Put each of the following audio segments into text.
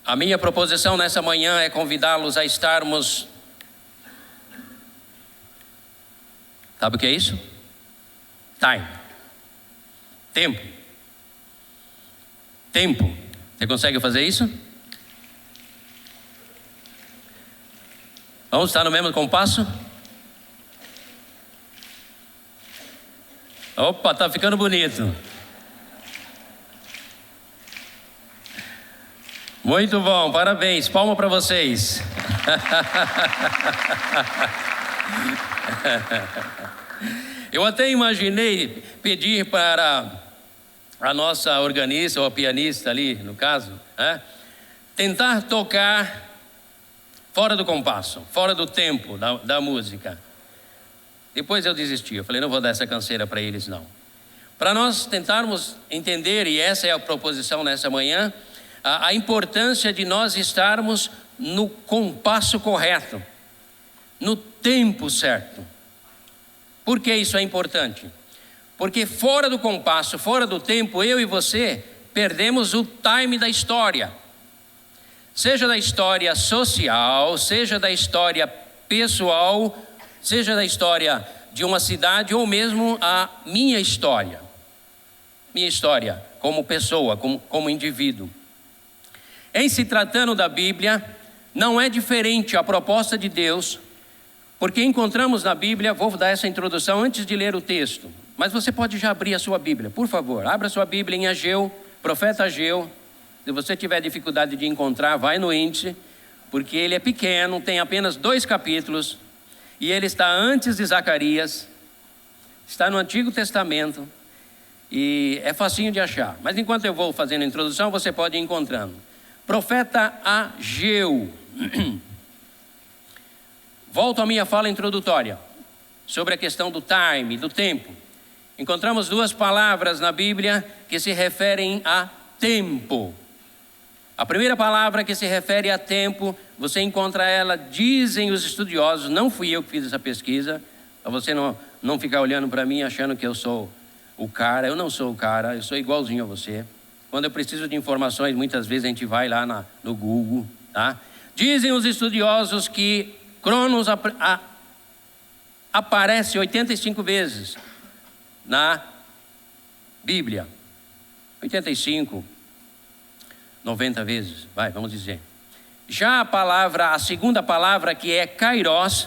A minha proposição nessa manhã é convidá-los a estarmos... Sabe o que é isso? Time. Tempo. Tempo. Você consegue fazer isso? Vamos estar no mesmo compasso? Opa, tá ficando bonito. Muito bom, parabéns, palma para vocês. Eu até imaginei pedir para a nossa organista ou a pianista ali, no caso, tentar tocar fora do compasso, fora do tempo da música. Depois eu desisti, eu falei, não vou dar essa canseira para eles não. Para nós tentarmos entender, e essa é a proposição nessa manhã, a importância de nós estarmos no compasso correto, no tempo certo. Por que isso é importante? Porque fora do compasso, fora do tempo, eu e você perdemos o time da história. Seja da história social, seja da história pessoal, seja da história de uma cidade ou mesmo a minha história. Minha história como pessoa, como indivíduo. Em se tratando da Bíblia, não é diferente a proposta de Deus, porque encontramos na Bíblia, vou dar essa introdução antes de ler o texto, mas você pode já abrir a sua Bíblia, por favor, abra a sua Bíblia em Ageu, profeta Ageu. Se você tiver dificuldade de encontrar, vai no índice, porque ele é pequeno, tem apenas 2 capítulos, e ele está antes de Zacarias, está no Antigo Testamento, e é facinho de achar. Mas enquanto eu vou fazendo a introdução, você pode ir encontrando. Profeta Ageu. Volto à minha fala introdutória sobre a questão do time, do tempo. Encontramos 2 palavras na Bíblia que se referem a tempo. A primeira palavra que se refere a tempo, você encontra ela, dizem os estudiosos, não fui eu que fiz essa pesquisa, para você não ficar olhando para mim achando que eu sou o cara. Eu não sou o cara, eu sou igualzinho a você. Quando eu preciso de informações, muitas vezes a gente vai lá no Google, tá? Dizem os estudiosos que Cronos aparece 85 vezes na Bíblia. 85, 90 vezes, vamos dizer. Já a segunda palavra, que é Kairos,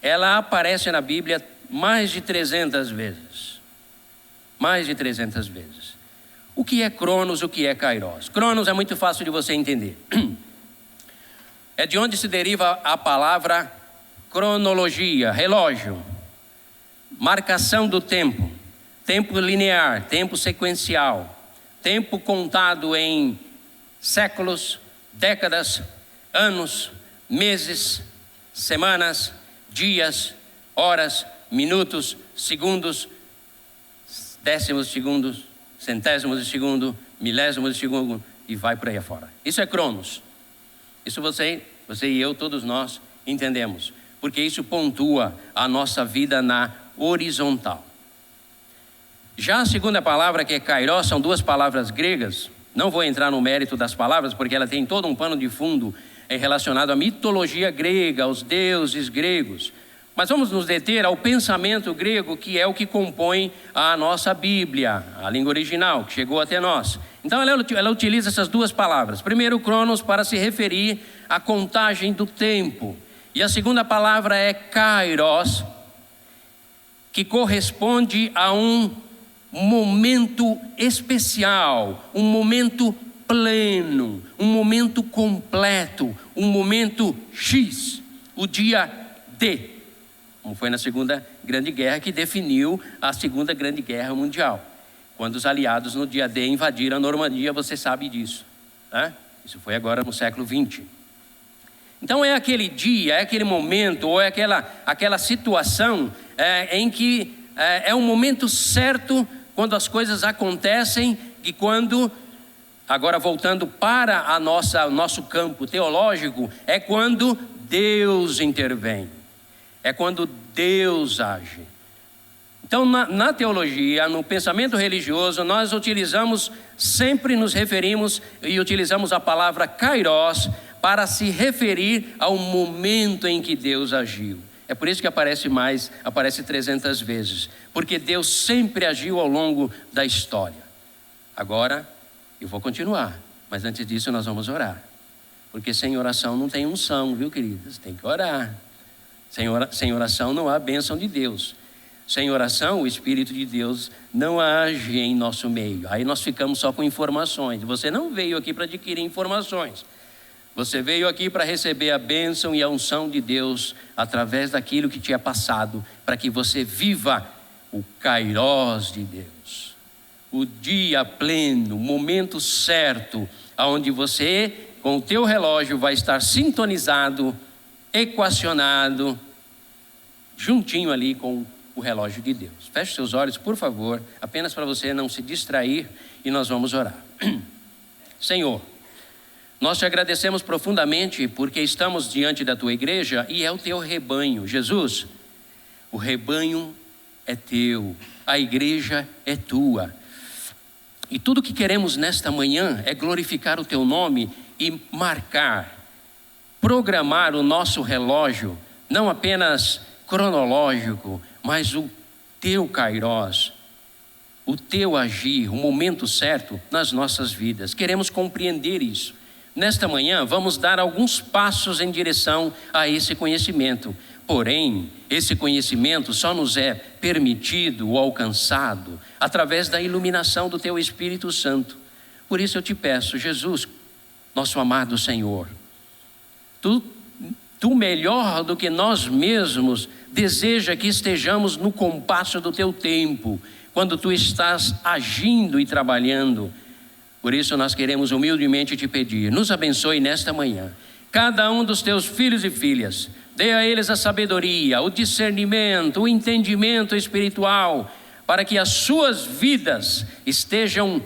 ela aparece na Bíblia mais de 300 vezes. Mais de 300 vezes. O que é Cronos, o que é Kairos? Cronos é muito fácil de você entender. É de onde se deriva a palavra cronologia, relógio, marcação do tempo, tempo linear, tempo sequencial, tempo contado em séculos, décadas, anos, meses, semanas, dias, horas, minutos, segundos, décimos de segundos, centésimos de segundo, milésimos de segundo, e vai por aí afora. Isso é Cronos. Isso você e eu, todos nós entendemos, porque isso pontua a nossa vida na horizontal. Já a segunda palavra, que é Kairos, são 2 palavras gregas. Não vou entrar no mérito das palavras, porque ela tem todo um pano de fundo relacionado à mitologia grega, aos deuses gregos. Mas vamos nos deter ao pensamento grego, que é o que compõe a nossa Bíblia, a língua original, que chegou até nós. Então ela utiliza essas 2 palavras. Primeiro, Cronos, para se referir à contagem do tempo. E a segunda palavra é Kairos, que corresponde a um momento especial, um momento pleno, um momento completo, um momento X, o dia D. Como foi na Segunda Grande Guerra, que definiu a Segunda Grande Guerra Mundial. Quando os aliados no dia D invadiram a Normandia, você sabe disso, né? Isso foi agora no século XX. Então é aquele dia, é aquele momento, ou é aquela situação em que é um momento certo quando as coisas acontecem, e quando, agora voltando para o nosso campo teológico, é quando Deus intervém. É quando Deus age. Então, na teologia, no pensamento religioso, nós sempre nos referimos e utilizamos a palavra kairos para se referir ao momento em que Deus agiu. É por isso que aparece 300 vezes, porque Deus sempre agiu ao longo da história. Agora, eu vou continuar, mas antes disso nós vamos orar. Porque sem oração não tem unção, viu, queridos? Tem que orar. Sem oração não há bênção de Deus. Sem oração, o Espírito de Deus não age em nosso meio. Aí nós ficamos só com informações. Você não veio aqui para adquirir informações. Você veio aqui para receber a bênção e a unção de Deus através daquilo que te é passado, para que você viva o kairos de Deus. O dia pleno, o momento certo, onde você, com o teu relógio, vai estar sintonizado, equacionado, juntinho ali com o relógio de Deus. Feche seus olhos, por favor, apenas para você não se distrair, e nós vamos orar. Senhor, nós te agradecemos profundamente porque estamos diante da tua igreja e é o teu rebanho. Jesus, o rebanho é teu, a igreja é tua. E tudo que queremos nesta manhã é glorificar o teu nome e programar o nosso relógio, não apenas cronológico, mas o teu kairos, o teu agir, o momento certo nas nossas vidas. Queremos compreender isso. Nesta manhã vamos dar alguns passos em direção a esse conhecimento. Porém, esse conhecimento só nos é permitido ou alcançado através da iluminação do teu Espírito Santo. Por isso eu te peço, Jesus, nosso amado Senhor, Tu melhor do que nós mesmos deseja que estejamos no compasso do teu tempo, quando tu estás agindo e trabalhando. Por isso nós queremos humildemente te pedir, nos abençoe nesta manhã. Cada um dos teus filhos e filhas, dê a eles a sabedoria, o discernimento, o entendimento espiritual, para que as suas vidas estejam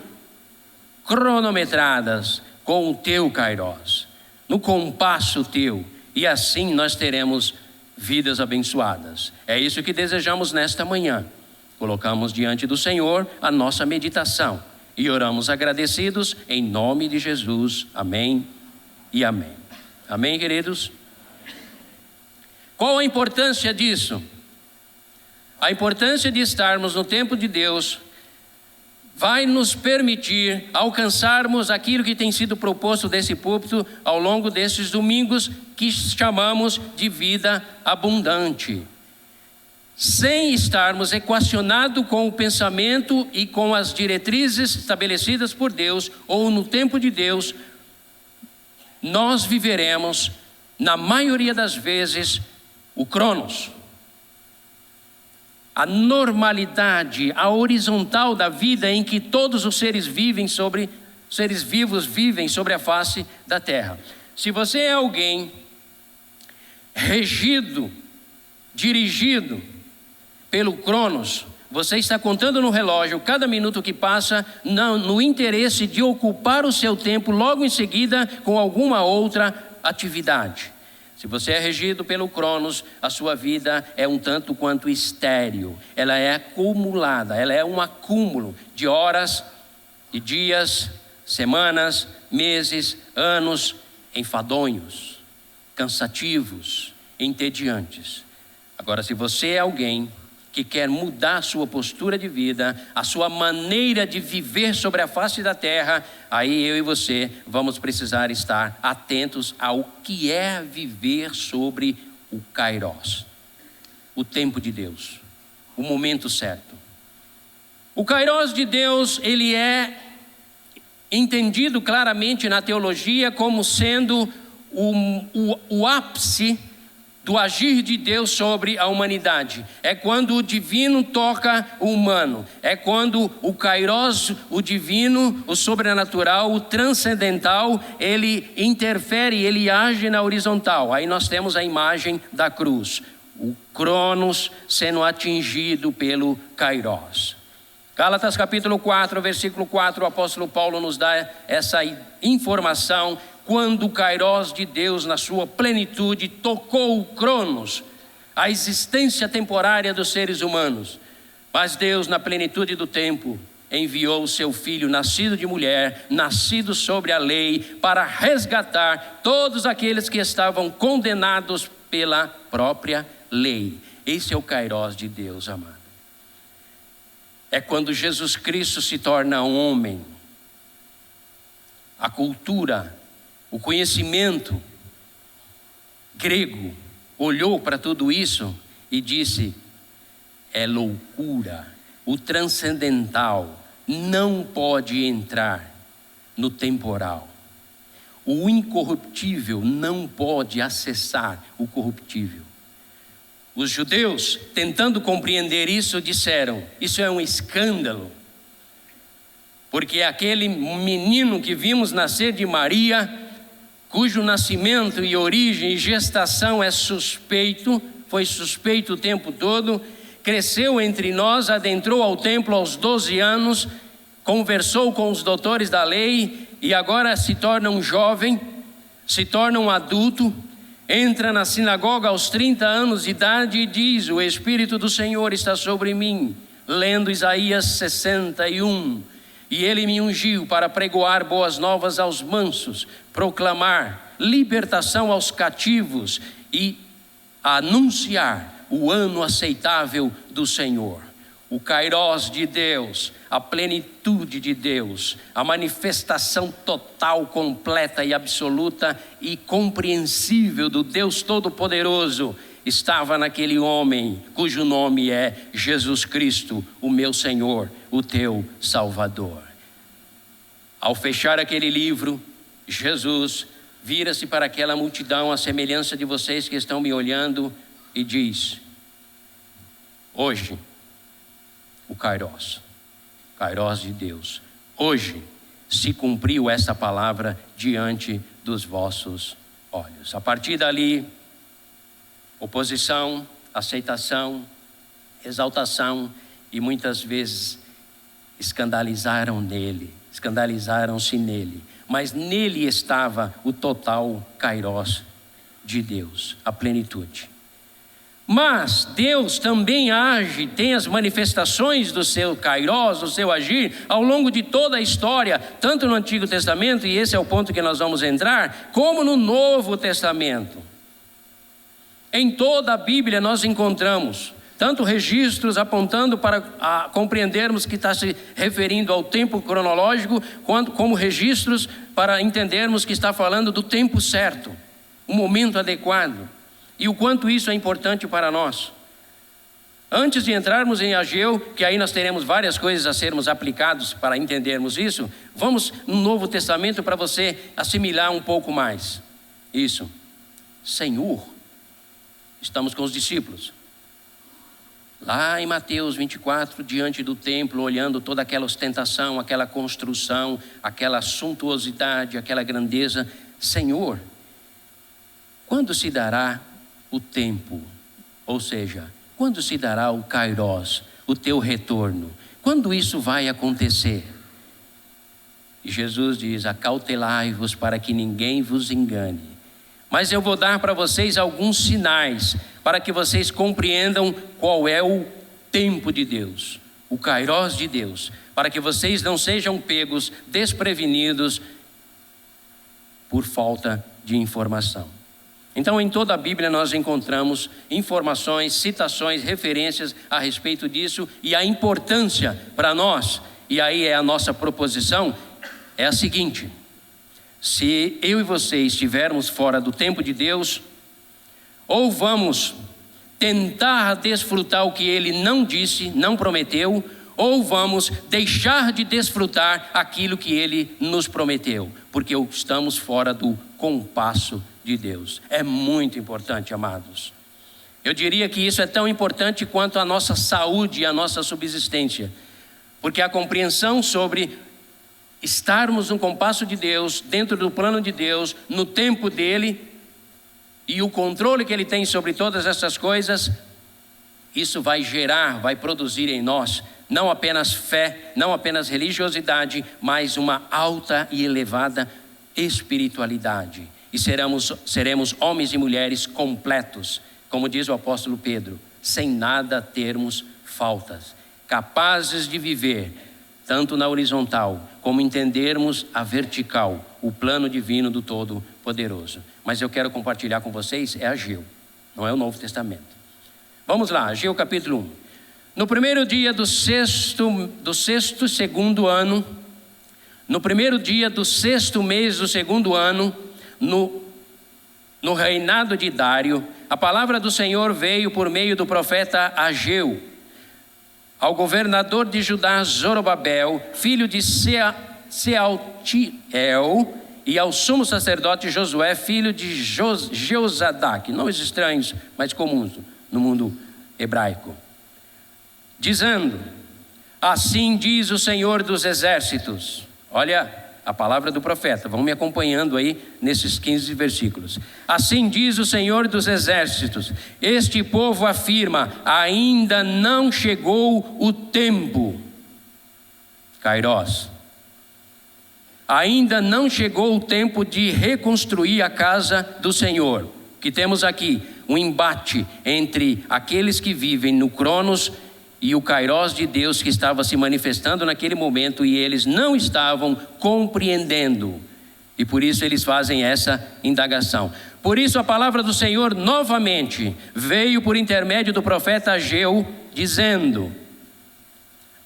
cronometradas com o teu kairos, no compasso teu, e assim nós teremos vidas abençoadas. É isso que desejamos nesta manhã. Colocamos diante do Senhor a nossa meditação e oramos agradecidos em nome de Jesus. Amém e amém. Amém, queridos? Qual a importância disso? A importância de estarmos no tempo de Deus vai nos permitir alcançarmos aquilo que tem sido proposto desse púlpito ao longo desses domingos, que chamamos de vida abundante. Sem estarmos equacionados com o pensamento e com as diretrizes estabelecidas por Deus, ou no tempo de Deus, nós viveremos, na maioria das vezes, o cronos. A normalidade, a horizontal da vida em que todos os seres vivos vivem sobre a face da terra. Se você é alguém regido, dirigido pelo cronos, você está contando no relógio cada minuto que passa no interesse de ocupar o seu tempo logo em seguida com alguma outra atividade. Se você é regido pelo cronos, a sua vida é um tanto quanto estéril. Ela é acumulada, ela é um acúmulo de horas e dias, semanas, meses, anos, enfadonhos, cansativos, entediantes. Agora, se você é alguém que quer mudar a sua postura de vida, a sua maneira de viver sobre a face da terra, aí eu e você vamos precisar estar atentos ao que é viver sobre o kairos, o tempo de Deus, o momento certo. O kairos de Deus, ele é entendido claramente na teologia como sendo o ápice do agir de Deus sobre a humanidade. É quando o divino toca o humano. É quando o kairos, o divino, o sobrenatural, o transcendental, ele interfere, ele age na horizontal. Aí nós temos a imagem da cruz. O cronos sendo atingido pelo kairos. Gálatas capítulo 4, versículo 4, o apóstolo Paulo nos dá essa informação. Quando o kairos de Deus na sua plenitude tocou o cronos, a existência temporária dos seres humanos, Mas Deus, na plenitude do tempo, enviou o seu Filho, nascido de mulher, nascido sobre a lei, para resgatar todos aqueles que estavam condenados pela própria lei. Esse é o Kairós de Deus, amado. É quando Jesus Cristo se torna homem. A cultura, o conhecimento grego olhou para tudo isso e disse: é loucura. O transcendental não pode entrar no temporal. O incorruptível não pode acessar o corruptível. Os judeus, tentando compreender isso, disseram: isso é um escândalo, porque aquele menino que vimos nascer de Maria, cujo nascimento e origem e gestação é suspeito, foi suspeito o tempo todo, cresceu entre nós, adentrou ao templo aos 12 anos, conversou com os doutores da lei e agora se torna um jovem, se torna um adulto, entra na sinagoga aos 30 anos de idade e diz: o Espírito do Senhor está sobre mim, lendo Isaías 61, e ele me ungiu para pregoar boas novas aos mansos, proclamar libertação aos cativos e anunciar o ano aceitável do Senhor. O Kairós de Deus, a plenitude de Deus, a manifestação total, completa e absoluta e compreensível do Deus Todo-Poderoso estava naquele homem cujo nome é Jesus Cristo, o meu Senhor, o teu Salvador. Ao fechar aquele livro, Jesus vira-se para aquela multidão, à semelhança de vocês que estão me olhando, e diz: hoje, o Kairós de Deus, hoje se cumpriu essa palavra diante dos vossos olhos. A partir dali, oposição, aceitação, exaltação e muitas vezes escandalizaram-se nele, mas nele estava o total Kairós de Deus, a plenitude. Mas Deus também age, tem as manifestações do seu Kairós, do seu agir, ao longo de toda a história, tanto no Antigo Testamento, e esse é o ponto que nós vamos entrar, como no Novo Testamento. Em toda a Bíblia nós encontramos tanto registros apontando para compreendermos que está se referindo ao tempo cronológico, como registros para entendermos que está falando do tempo certo, o momento adequado. E o quanto isso é importante para nós. Antes de entrarmos em Ageu, que aí nós teremos várias coisas a sermos aplicados para entendermos isso, vamos no Novo Testamento para você assimilar um pouco mais. Isso. Senhor, estamos com os discípulos. Lá em Mateus 24, diante do templo, olhando toda aquela ostentação, aquela construção, aquela suntuosidade, aquela grandeza. Senhor, quando se dará o tempo, ou seja, quando se dará o Kairós, o teu retorno? Quando isso vai acontecer? E Jesus diz: acautelai-vos para que ninguém vos engane. Mas eu vou dar para vocês alguns sinais, para que vocês compreendam qual é o tempo de Deus, o Kairós de Deus, para que vocês não sejam pegos desprevenidos por falta de informação. Então, em toda a Bíblia nós encontramos informações, citações, referências a respeito disso, e a importância para nós, e aí é a nossa proposição, é a seguinte: se eu e você estivermos fora do tempo de Deus, ou vamos tentar desfrutar o que Ele não disse, não prometeu, ou vamos deixar de desfrutar aquilo que Ele nos prometeu, porque estamos fora do compasso de Deus. É muito importante, amados. Eu diria que isso é tão importante quanto a nossa saúde e a nossa subsistência, porque a compreensão sobre estarmos no compasso de Deus, dentro do plano de Deus, no tempo dele, e o controle que Ele tem sobre todas essas coisas, isso vai produzir em nós não apenas fé, não apenas religiosidade, mas uma alta e elevada espiritualidade. E seremos homens e mulheres completos, como diz o apóstolo Pedro, sem nada termos faltas. capazes de viver, tanto na horizontal, como entendermos a vertical, o plano divino do Todo-Poderoso. Mas eu quero compartilhar com vocês, é Ageu, não é o Novo Testamento. Vamos lá, Ageu capítulo 1. No primeiro dia do sexto segundo ano, no primeiro dia do sexto mês do segundo ano, no reinado de Dário, a palavra do Senhor veio por meio do profeta Ageu, ao governador de Judá Zorobabel, filho de Sealtiel, e ao sumo sacerdote Josué, filho de Jeozadaque, nomes estranhos, mas comuns no mundo hebraico, dizendo: assim diz o Senhor dos exércitos. Olha a palavra do profeta, vão me acompanhando aí nesses 15 versículos. Assim diz o Senhor dos exércitos: este povo afirma, ainda não chegou o tempo, Kairos, ainda não chegou o tempo de reconstruir a casa do Senhor. Que temos aqui um embate entre aqueles que vivem no Cronos e o Kairos de Deus que estava se manifestando naquele momento, e eles não estavam compreendendo, e por isso eles fazem essa indagação. Por isso a palavra do Senhor novamente veio por intermédio do profeta Ageu, dizendo: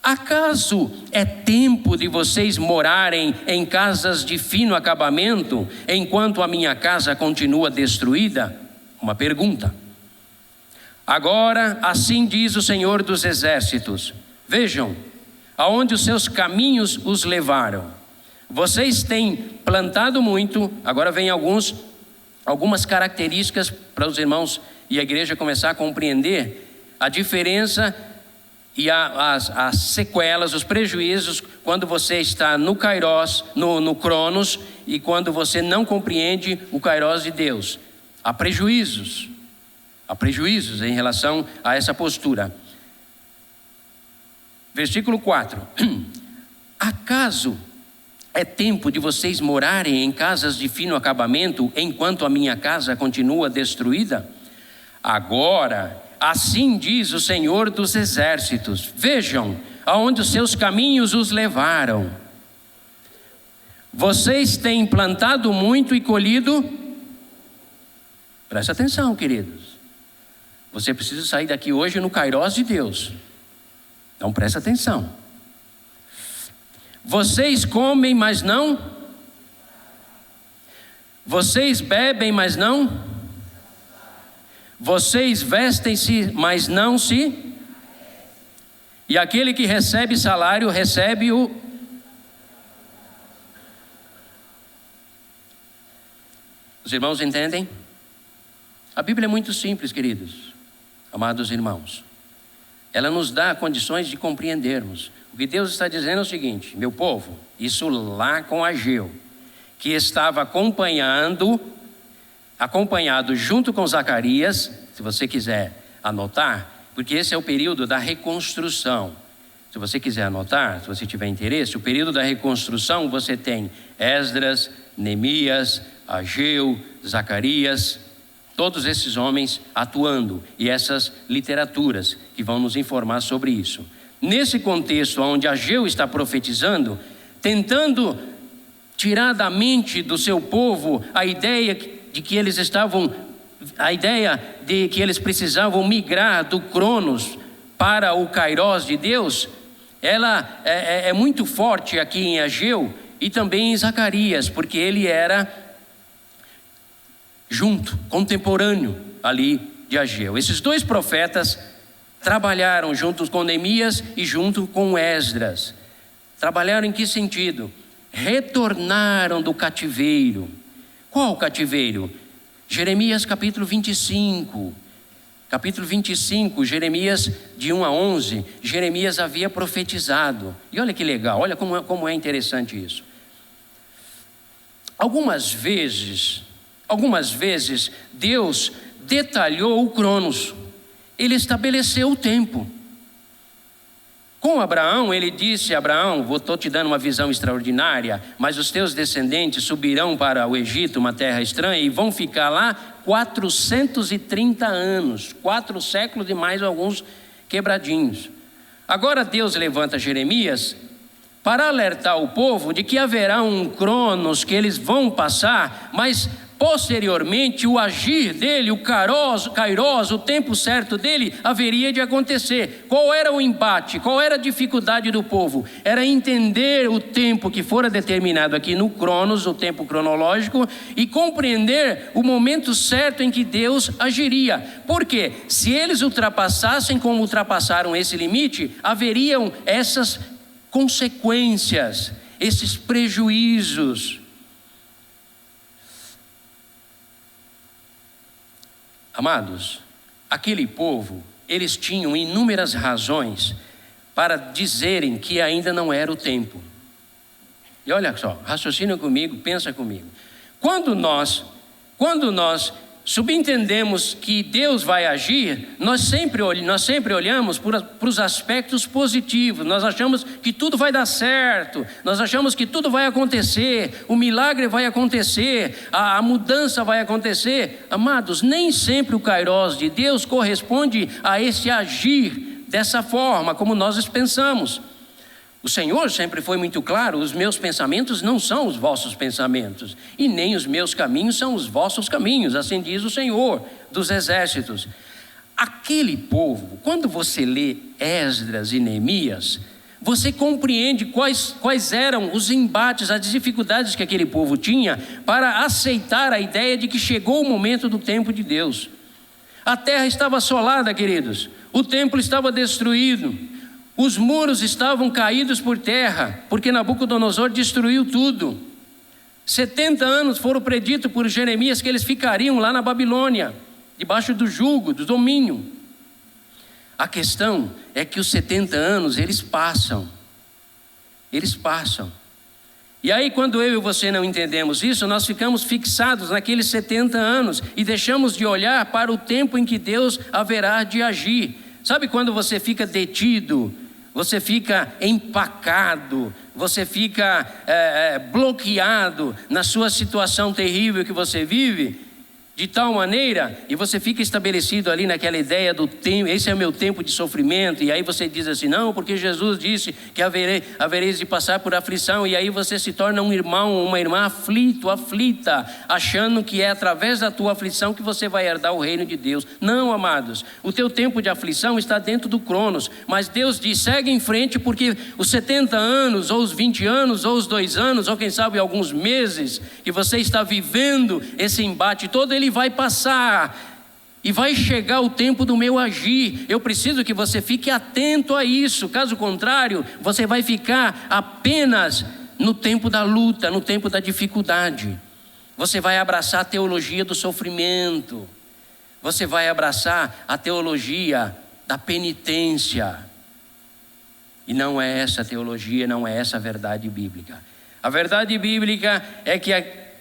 acaso é tempo de vocês morarem em casas de fino acabamento, enquanto a minha casa continua destruída? Uma pergunta. Agora, assim diz o Senhor dos exércitos: vejam, aonde os seus caminhos os levaram. Vocês têm plantado muito. Agora vem algumas características para os irmãos e a igreja começar a compreender a diferença e as sequelas, os prejuízos, quando você está no Kairos, no Cronos, e quando você não compreende o Kairos de Deus. Há prejuízos em relação a essa postura. Versículo 4. Acaso é tempo de vocês morarem em casas de fino acabamento, enquanto a minha casa continua destruída? Agora, assim diz o Senhor dos exércitos: vejam aonde os seus caminhos os levaram. Vocês têm plantado muito e colhido. Presta atenção, queridos. Você precisa sair daqui hoje no Kairos de Deus. Então presta atenção. Vocês comem, mas não. Vocês bebem, mas não. Vocês vestem-se, mas não se. E aquele que recebe salário, recebe o. Os irmãos entendem? A Bíblia é muito simples, queridos, amados irmãos. Ela nos dá condições de compreendermos. O que Deus está dizendo é o seguinte: meu povo, isso lá com Ageu, que estava acompanhado junto com Zacarias, se você quiser anotar, porque esse é o período da reconstrução. Se você quiser anotar, se você tiver interesse, o período da reconstrução, você tem Esdras, Neemias, Ageu, Zacarias, todos esses homens atuando, e essas literaturas que vão nos informar sobre isso. Nesse contexto onde Ageu está profetizando, tentando tirar da mente do seu povo a ideia de que eles precisavam migrar do Cronos para o Kairos de Deus, ela é muito forte aqui em Ageu e também em Zacarias, porque ele era contemporâneo ali de Ageu. Esses dois profetas trabalharam juntos com Neemias e junto com Esdras. Trabalharam em que sentido? Retornaram do cativeiro. Qual cativeiro? Jeremias capítulo 25. Capítulo 25, Jeremias de 1 a 11, Jeremias havia profetizado. E olha que legal, olha como é interessante isso. Algumas vezes, Deus detalhou o Cronos. Ele estabeleceu o tempo. Com Abraão, ele disse: Abraão, estou te dando uma visão extraordinária, mas os teus descendentes subirão para o Egito, uma terra estranha, e vão ficar lá 430 anos, 4 séculos e mais alguns quebradinhos. Agora Deus levanta Jeremias para alertar o povo de que haverá um cronos que eles vão passar, mas posteriormente o agir dele, o kairos, o tempo certo dele, haveria de acontecer. Qual era o embate? Qual era a dificuldade do povo? Era entender o tempo que fora determinado aqui no cronos, o tempo cronológico, e compreender o momento certo em que Deus agiria. Por quê? Se eles ultrapassassem como ultrapassaram esse limite, haveriam essas consequências, esses prejuízos. Amados, aquele povo, eles tinham inúmeras razões para dizerem que ainda não era o tempo. E olha só, raciocina comigo, pensa comigo. Quando nós subentendemos que Deus vai agir, nós sempre olhamos para os aspectos positivos. Nós achamos que tudo vai dar certo, nós achamos que tudo vai acontecer, o milagre vai acontecer, a mudança vai acontecer. Amados, nem sempre o kairos de Deus corresponde a esse agir dessa forma, como nós pensamos. O Senhor sempre foi muito claro: os meus pensamentos não são os vossos pensamentos, e nem os meus caminhos são os vossos caminhos, assim diz o Senhor dos exércitos. Aquele povo, quando você lê Esdras e Neemias, você compreende quais eram os embates, as dificuldades que aquele povo tinha para aceitar a ideia de que chegou o momento do tempo de Deus. A terra estava assolada, queridos, o templo estava destruído, os muros estavam caídos por terra, porque Nabucodonosor destruiu tudo. 70 anos foram preditos por Jeremias que eles ficariam lá na Babilônia, debaixo do jugo, do domínio. A questão é que os 70 anos, eles passam. E aí, quando eu e você não entendemos isso, nós ficamos fixados naqueles 70 anos e deixamos de olhar para o tempo em que Deus haverá de agir. Sabe quando você fica detido, você fica empacado, você fica bloqueado na sua situação terrível que você vive, de tal maneira, e você fica estabelecido ali naquela ideia do tempo, esse é o meu tempo de sofrimento, e aí você diz assim: não, porque Jesus disse que havereis de passar por aflição, e aí você se torna um irmão, uma irmã aflita, achando que é através da tua aflição que você vai herdar o reino de Deus. Não, amados, o teu tempo de aflição está dentro do cronos, mas Deus diz: segue em frente, porque os 70 anos, ou os 20 anos, ou os 2 anos, ou quem sabe alguns meses, que você está vivendo esse embate todo, ele vai passar, e vai chegar o tempo do meu agir. Eu preciso que você fique atento a isso, caso contrário, você vai ficar apenas no tempo da luta, no tempo da dificuldade. Você vai abraçar a teologia do sofrimento, você vai abraçar a teologia da penitência, e não é essa teologia, não é essa a verdade bíblica. A verdade bíblica é que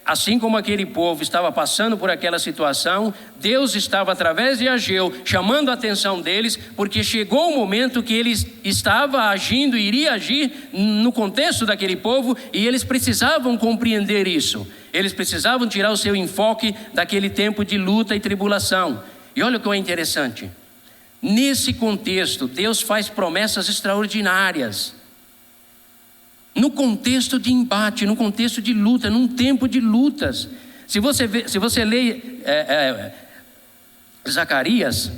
assim como aquele povo estava passando por aquela situação, Deus estava, através de Ageu, chamando a atenção deles, porque chegou o momento que ele estava agindo, iria agir no contexto daquele povo, e eles precisavam compreender isso. Eles precisavam tirar o seu enfoque daquele tempo de luta e tribulação. E olha o que é interessante. Nesse contexto, Deus faz promessas extraordinárias. No contexto de embate, no contexto de luta, num tempo de lutas. Se você lê Zacarias,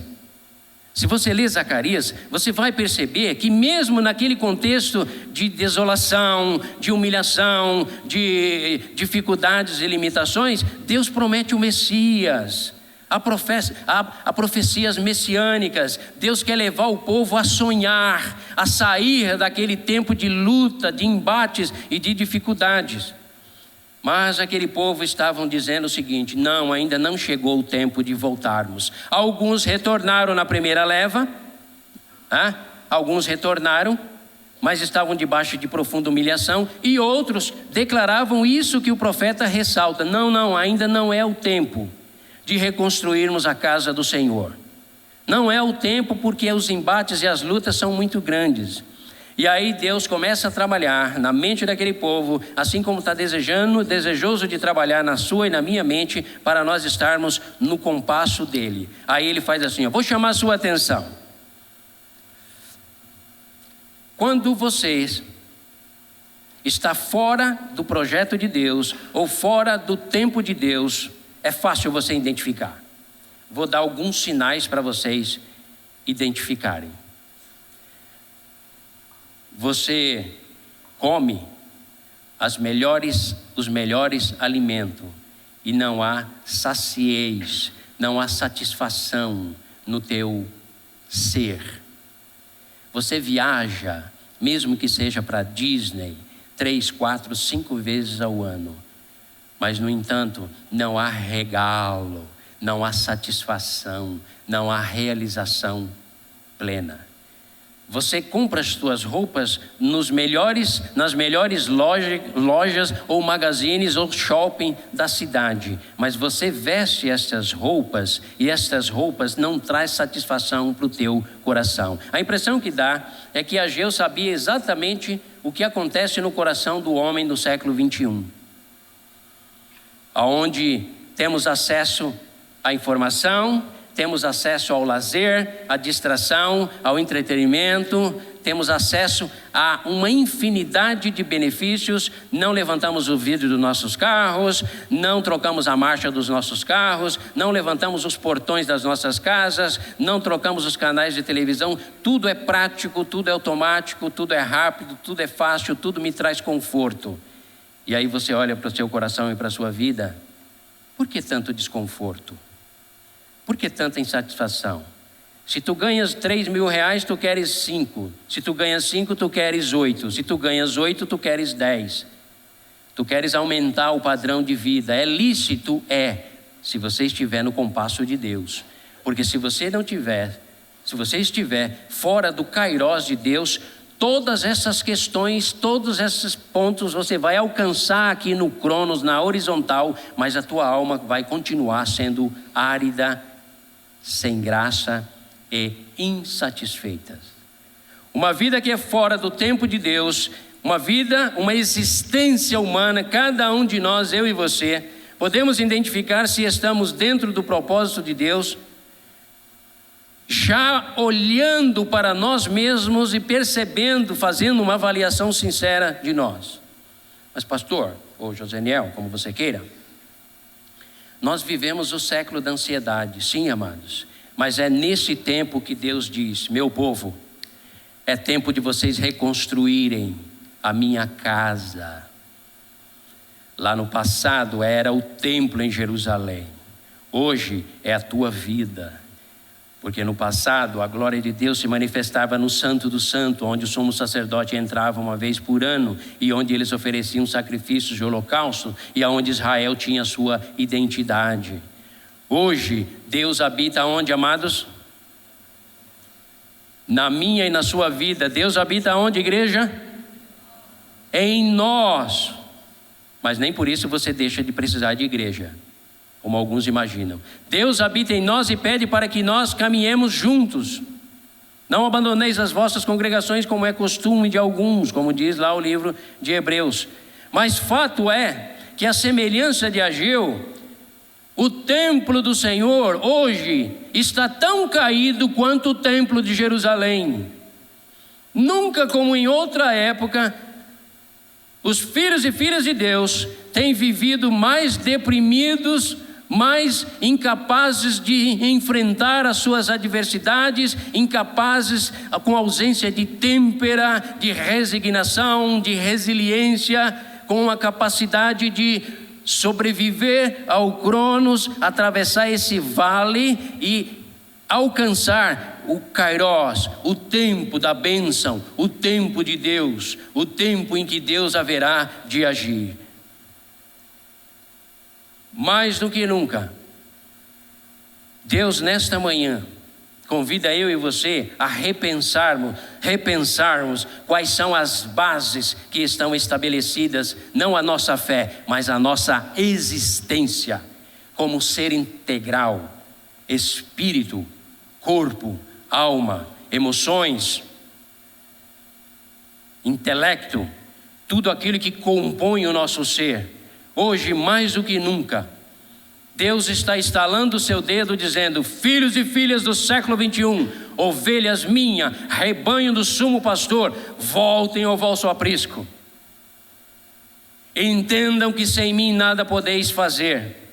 você vai perceber que mesmo naquele contexto de desolação, de humilhação, de dificuldades e limitações, Deus promete o Messias. Há profecias messiânicas. Deus quer levar o povo a sonhar, a sair daquele tempo de luta, de embates e de dificuldades. Mas aquele povo estavam dizendo o seguinte: não, ainda não chegou o tempo de voltarmos. Alguns retornaram na primeira leva, alguns retornaram, mas estavam debaixo de profunda humilhação, e outros declaravam isso que o profeta ressalta: não, ainda não é o tempo de reconstruirmos a casa do Senhor. Não é o tempo, porque os embates e as lutas são muito grandes. E aí Deus começa a trabalhar na mente daquele povo, assim como está desejoso de trabalhar na sua e na minha mente, para nós estarmos no compasso dele. Aí ele faz assim: eu vou chamar a sua atenção. Quando você está fora do projeto de Deus ou fora do tempo de Deus, é fácil você identificar. Vou dar alguns sinais para vocês identificarem. Você come os melhores alimentos e não há saciez, não há satisfação no teu ser. Você viaja, mesmo que seja para Disney, 3, 4, 5 vezes ao ano, mas no entanto não há regalo, não há satisfação, não há realização plena. Você compra as suas roupas nas melhores lojas ou magazines ou shopping da cidade, mas você veste estas roupas e estas roupas não traz satisfação para o teu coração. A impressão que dá é que Ageu sabia exatamente o que acontece no coração do homem do século 21, onde temos acesso à informação, temos acesso ao lazer, à distração, ao entretenimento, temos acesso a uma infinidade de benefícios. Não levantamos o vidro dos nossos carros, não trocamos a marcha dos nossos carros, não levantamos os portões das nossas casas, não trocamos os canais de televisão. Tudo é prático, tudo é automático, tudo é rápido, tudo é fácil, tudo me traz conforto. E aí você olha para o seu coração e para a sua vida, por que tanto desconforto? Por que tanta insatisfação? Se tu ganhas 3 mil reais, tu queres 5. Se tu ganhas 5, tu queres 8. Se tu ganhas 8, tu queres 10. Tu queres aumentar o padrão de vida. É lícito? É, se você estiver no compasso de Deus. Porque se você não tiver, se você estiver fora do kairós de Deus, todas essas questões, todos esses pontos você vai alcançar aqui no cronos, na horizontal, mas a tua alma vai continuar sendo árida, sem graça e insatisfeitas. Uma vida que é fora do tempo de Deus, uma existência humana, cada um de nós, eu e você, podemos identificar se estamos dentro do propósito de Deus, já olhando para nós mesmos e percebendo, fazendo uma avaliação sincera de nós. Mas pastor, ou Joseniel, como você queira, nós vivemos o século da ansiedade, sim, amados, mas é nesse tempo que Deus diz: meu povo, é tempo de vocês reconstruírem a minha casa. Lá no passado era o templo em Jerusalém, hoje é a tua vida. Porque no passado a glória de Deus se manifestava no Santo do Santo, onde o sumo sacerdote entrava uma vez por ano e onde eles ofereciam sacrifícios de holocausto e onde Israel tinha sua identidade. Hoje Deus habita onde, amados? Na minha e na sua vida. Deus habita onde, igreja? Em nós. Mas nem por isso você deixa de precisar de igreja, como alguns imaginam. Deus habita em nós e pede para que nós caminhemos juntos. Não abandoneis as vossas congregações, como é costume de alguns, como diz lá o livro de Hebreus. Mas fato é que, a semelhança de Ageu, o templo do Senhor hoje está tão caído quanto o templo de Jerusalém. Nunca como em outra época, os filhos e filhas de Deus têm vivido mais deprimidos, mais incapazes de enfrentar as suas adversidades, incapazes com ausência de têmpera, de resignação, de resiliência, com a capacidade de sobreviver ao cronos, atravessar esse vale e alcançar o kairós, o tempo da bênção, o tempo de Deus, o tempo em que Deus haverá de agir. Mais do que nunca, Deus nesta manhã convida eu e você a repensarmos quais são as bases que estão estabelecidas, não a nossa fé, mas a nossa existência como ser integral, espírito, corpo, alma, emoções, intelecto, tudo aquilo que compõe o nosso ser. Hoje, mais do que nunca, Deus está estalando o seu dedo dizendo: filhos e filhas do século 21, ovelhas minhas, rebanho do sumo pastor, voltem ao vosso aprisco. Entendam que sem mim nada podeis fazer.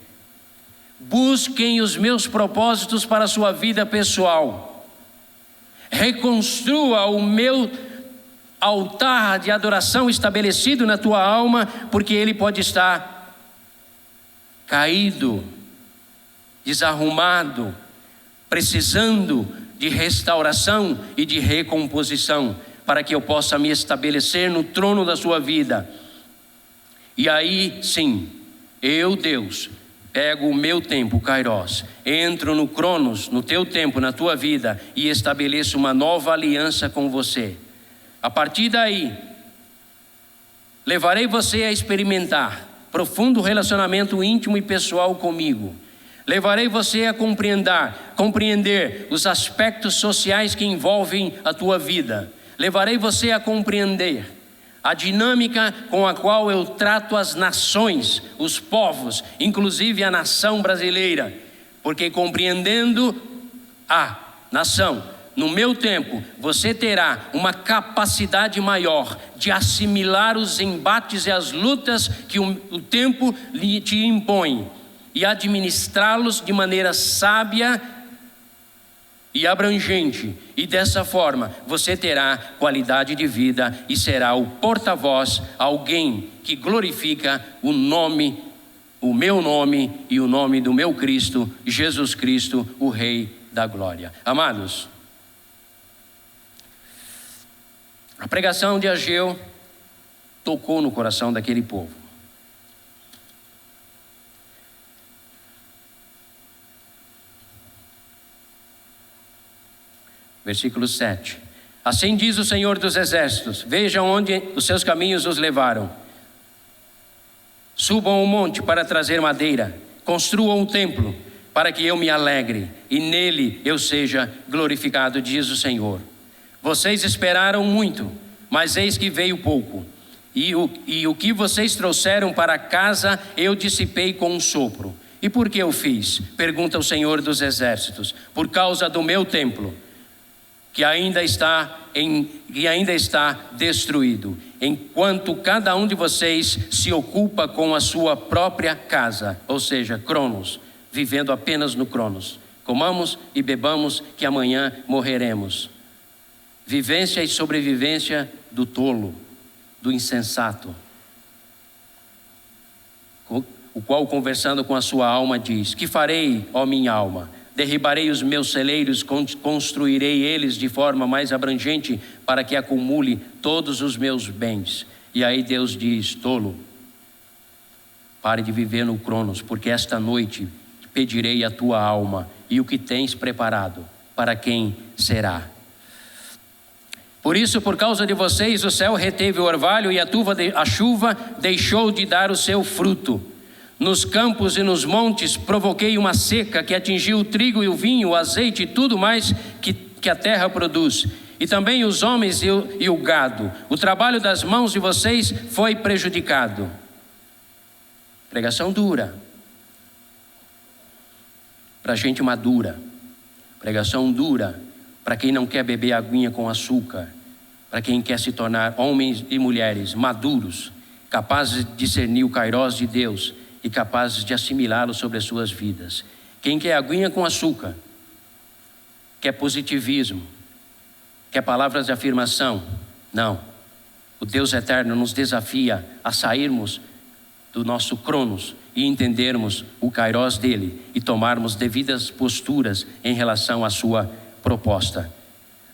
Busquem os meus propósitos para a sua vida pessoal. Reconstrua o meu altar de adoração estabelecido na tua alma, porque ele pode estar caído, desarrumado, precisando de restauração e de recomposição, para que eu possa me estabelecer no trono da sua vida. E aí sim, eu, Deus, pego o meu tempo, Kairos, entro no Cronos, no teu tempo, na tua vida, e estabeleço uma nova aliança com você. A partir daí, levarei você a experimentar profundo relacionamento íntimo e pessoal comigo. Levarei você a compreender os aspectos sociais que envolvem a tua vida. Levarei você a compreender a dinâmica com a qual eu trato as nações, os povos, inclusive a nação brasileira. Porque compreendendo a nação, no meu tempo, você terá uma capacidade maior de assimilar os embates e as lutas que o tempo te impõe e administrá-los de maneira sábia e abrangente, e dessa forma você terá qualidade de vida e será o porta-voz, alguém que glorifica o nome, o meu nome e o nome do meu Cristo, Jesus Cristo, o Rei da Glória. Amados, a pregação de Ageu tocou no coração daquele povo. Versículo 7. Assim diz o Senhor dos Exércitos: vejam onde os seus caminhos os levaram. Subam ao monte para trazer madeira, construam um templo para que eu me alegre e nele eu seja glorificado, diz o Senhor. Vocês esperaram muito, mas eis que veio pouco, e o que vocês trouxeram para casa eu dissipei com um sopro. E por que eu fiz? Pergunta o Senhor dos Exércitos. Por causa do meu templo, que ainda está destruído, enquanto cada um de vocês se ocupa com a sua própria casa, ou seja, Cronos, vivendo apenas no Cronos. Comamos e bebamos, que amanhã morreremos. Vivência e sobrevivência do tolo, do insensato, o qual, conversando com a sua alma, diz: que farei, ó minha alma? Derribarei os meus celeiros, construirei eles de forma mais abrangente, para que acumule todos os meus bens. E aí Deus diz: tolo, pare de viver no Cronos, porque esta noite pedirei a tua alma, e o que tens preparado, para quem será? Por isso, por causa de vocês, o céu reteve o orvalho, e a chuva deixou de dar o seu fruto. Nos campos e nos montes provoquei uma seca que atingiu o trigo e o vinho, o azeite e tudo mais que a terra produz. E também os homens e o gado. O trabalho das mãos de vocês foi prejudicado. Pregação dura. Para gente madura. Pregação dura para quem não quer beber aguinha com açúcar. Para quem quer se tornar homens e mulheres maduros, capazes de discernir o Kairos de Deus e capazes de assimilá-lo sobre as suas vidas. Quem quer aguinha com açúcar, quer positivismo, quer palavras de afirmação, não. O Deus eterno nos desafia a sairmos do nosso Cronos e entendermos o Kairos dele e tomarmos devidas posturas em relação à sua proposta.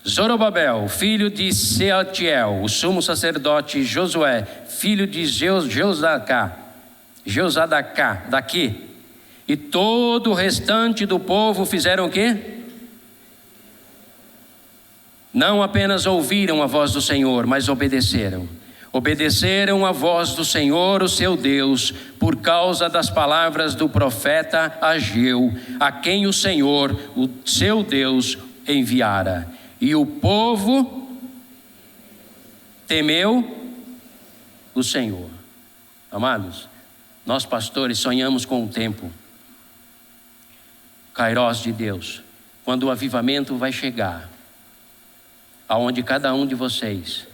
Zorobabel, filho de Sealtiel, o sumo sacerdote Josué, filho de Josadaká, daqui, e todo o restante do povo fizeram o quê? Não apenas ouviram a voz do Senhor, mas obedeceram. Obedeceram a voz do Senhor, o seu Deus, por causa das palavras do profeta Ageu, a quem o Senhor, o seu Deus, enviara. E o povo temeu o Senhor. Amados, nós pastores sonhamos com o tempo, Kairos de Deus, quando o avivamento vai chegar aonde cada um de vocês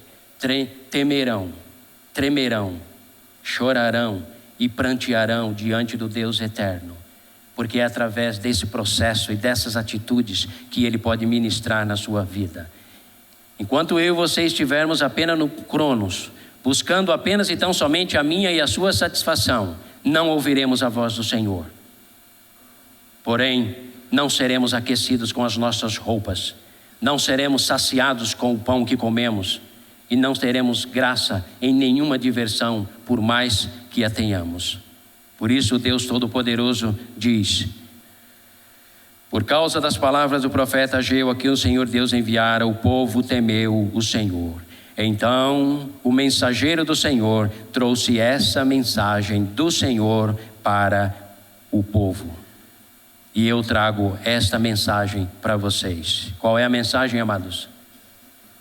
temerão, tremerão, chorarão e prantearão diante do Deus eterno, porque é através desse processo e dessas atitudes que Ele pode ministrar na sua vida. Enquanto eu e você estivermos apenas no Cronos, buscando apenas e tão somente a minha e a sua satisfação, não ouviremos a voz do Senhor. Porém, não seremos aquecidos com as nossas roupas, não seremos saciados com o pão que comemos e não teremos graça em nenhuma diversão, por mais que a tenhamos. Por isso o Deus Todo-Poderoso diz: por causa das palavras do profeta Ageu, a quem o Senhor Deus enviara, o povo temeu o Senhor. Então o mensageiro do Senhor trouxe essa mensagem do Senhor para o povo. E eu trago esta mensagem para vocês. Qual é a mensagem, amados?